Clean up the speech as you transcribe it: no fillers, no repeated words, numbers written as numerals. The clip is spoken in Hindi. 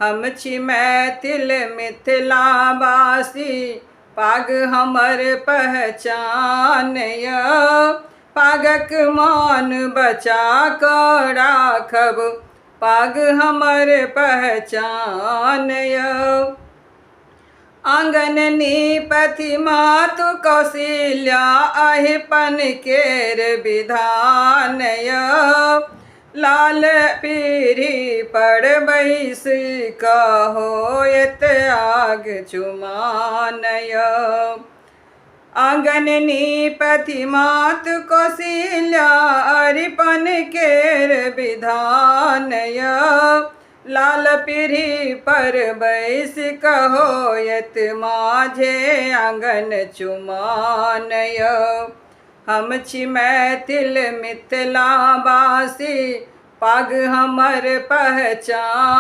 हम छी मैथिल मिथिलावासी, पाग हमर पहचान य। पागक मान बचा कऽ राखब, पाग हमर पहचान य। आंगन नीपथि मातु कौशल्या, अहिपन केर विधान य। लाल पीढ़ी पर बैस कऽ होयत आगचुमान य। आंगन नीपथि मातु कौशल्या, अहिपन केर विधान य। लाल पीढ़ी पर बैस कऽ होयत माझे आंगन चुमान य। हम छी मैथिल मिथिलावासी, पाग हमर पहचान।